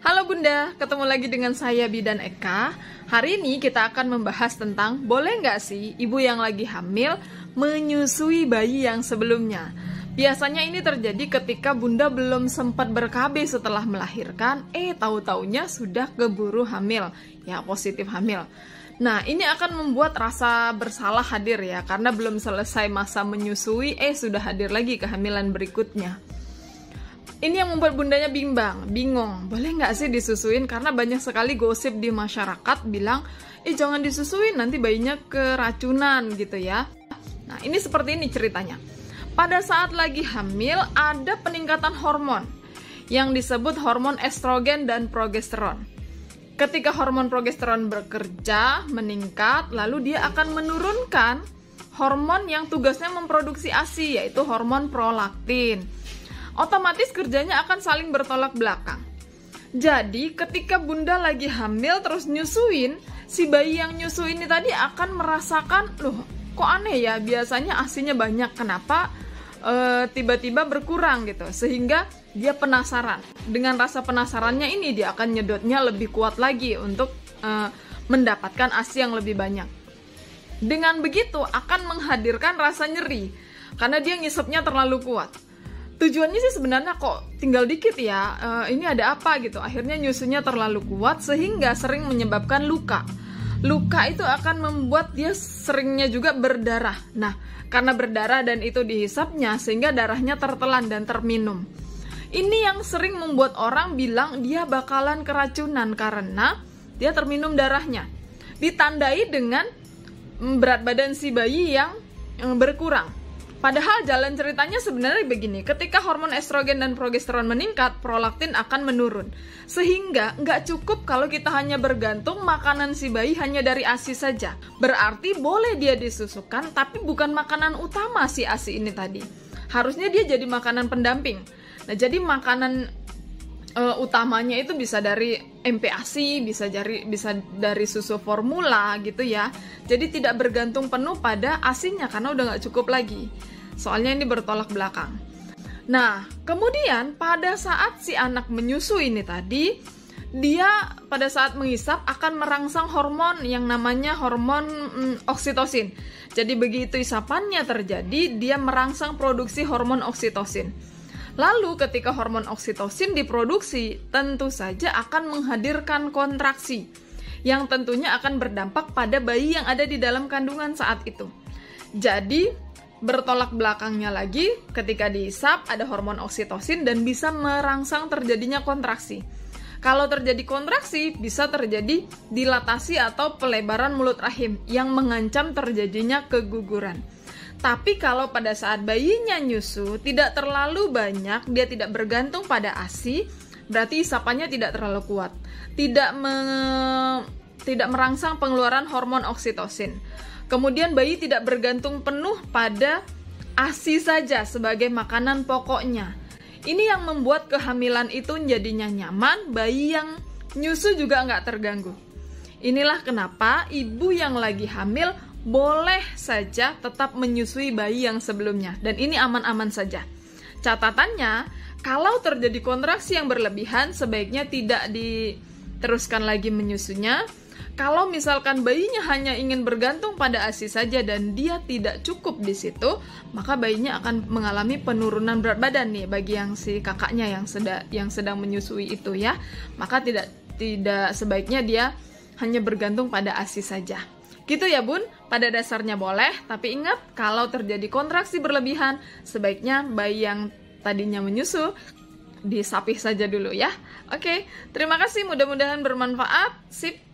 Halo Bunda, ketemu lagi dengan saya Bidan Eka. Hari ini kita akan membahas tentang boleh nggak sih ibu yang lagi hamil menyusui bayi yang sebelumnya. Biasanya ini terjadi ketika Bunda belum sempat ber-KB setelah melahirkan, tahu-taunya sudah keburu hamil, ya positif hamil. Nah, ini akan membuat rasa bersalah hadir ya, karena belum selesai masa menyusui, sudah hadir lagi kehamilan berikutnya. Ini yang membuat bundanya bingung, boleh nggak sih disusuin? Karena banyak sekali gosip di masyarakat bilang, jangan disusuin, nanti bayinya keracunan gitu ya. Nah, ini seperti ini ceritanya. Pada saat lagi hamil, ada peningkatan hormon yang disebut hormon estrogen dan progesteron. Ketika hormon progesteron bekerja, meningkat, lalu dia akan menurunkan hormon yang tugasnya memproduksi ASI, yaitu hormon prolaktin. Otomatis kerjanya akan saling bertolak belakang. Jadi ketika Bunda lagi hamil terus nyusuin, si bayi yang nyusu ini tadi akan merasakan, loh kok aneh ya, biasanya ASINya banyak, kenapa tiba-tiba berkurang gitu. Sehingga dia penasaran. Dengan rasa penasarannya ini dia akan nyedotnya lebih kuat lagi untuk mendapatkan ASI yang lebih banyak. Dengan begitu akan menghadirkan rasa nyeri karena dia ngisepnya terlalu kuat. Tujuannya sih sebenarnya kok tinggal dikit ya, ini ada apa gitu. Akhirnya nyusunya terlalu kuat sehingga sering menyebabkan luka. Luka itu akan membuat dia seringnya juga berdarah. Nah, karena berdarah dan itu dihisapnya sehingga darahnya tertelan dan terminum. Ini yang sering membuat orang bilang dia bakalan keracunan karena dia terminum darahnya. Ditandai dengan berat badan si bayi yang berkurang. Padahal jalan ceritanya sebenarnya begini, ketika hormon estrogen dan progesteron meningkat, prolaktin akan menurun. Sehingga nggak cukup kalau kita hanya bergantung makanan si bayi hanya dari ASI saja. Berarti boleh dia disusukan, tapi bukan makanan utama si ASI ini tadi. Harusnya dia jadi makanan pendamping. Nah, jadi makanan utamanya itu bisa dari MPASI, bisa dari susu formula gitu ya. Jadi tidak bergantung penuh pada ASINya karena udah nggak cukup lagi. Soalnya ini bertolak belakang. Nah, kemudian pada saat si anak menyusui ini tadi, dia pada saat menghisap akan merangsang hormon yang namanya hormon oksitosin. Jadi begitu isapannya terjadi, dia merangsang produksi hormon oksitosin. Lalu ketika hormon oksitosin diproduksi, tentu saja akan menghadirkan kontraksi yang tentunya akan berdampak pada bayi yang ada di dalam kandungan saat itu. Jadi, bertolak belakangnya lagi, ketika dihisap ada hormon oksitosin dan bisa merangsang terjadinya kontraksi. Kalau terjadi kontraksi, bisa terjadi dilatasi atau pelebaran mulut rahim yang mengancam terjadinya keguguran. Tapi kalau pada saat bayinya nyusu tidak terlalu banyak, dia tidak bergantung pada ASI, berarti isapannya tidak terlalu kuat. Tidak merangsang pengeluaran hormon oksitosin. Kemudian bayi tidak bergantung penuh pada ASI saja sebagai makanan pokoknya. Ini yang membuat kehamilan itu jadinya nyaman, bayi yang nyusu juga nggak terganggu. Inilah kenapa ibu yang lagi hamil boleh saja tetap menyusui bayi yang sebelumnya. Dan ini aman-aman saja. Catatannya, kalau terjadi kontraksi yang berlebihan, sebaiknya tidak diteruskan lagi menyusunya. Kalau misalkan bayinya hanya ingin bergantung pada ASI saja dan dia tidak cukup di situ, maka bayinya akan mengalami penurunan berat badan nih bagi yang si kakaknya yang sedang menyusui itu ya. Maka tidak sebaiknya dia hanya bergantung pada ASI saja. Gitu ya Bun, pada dasarnya boleh, tapi ingat kalau terjadi kontraksi berlebihan, sebaiknya bayi yang tadinya menyusu disapih saja dulu ya. Oke, terima kasih, mudah-mudahan bermanfaat. Sip.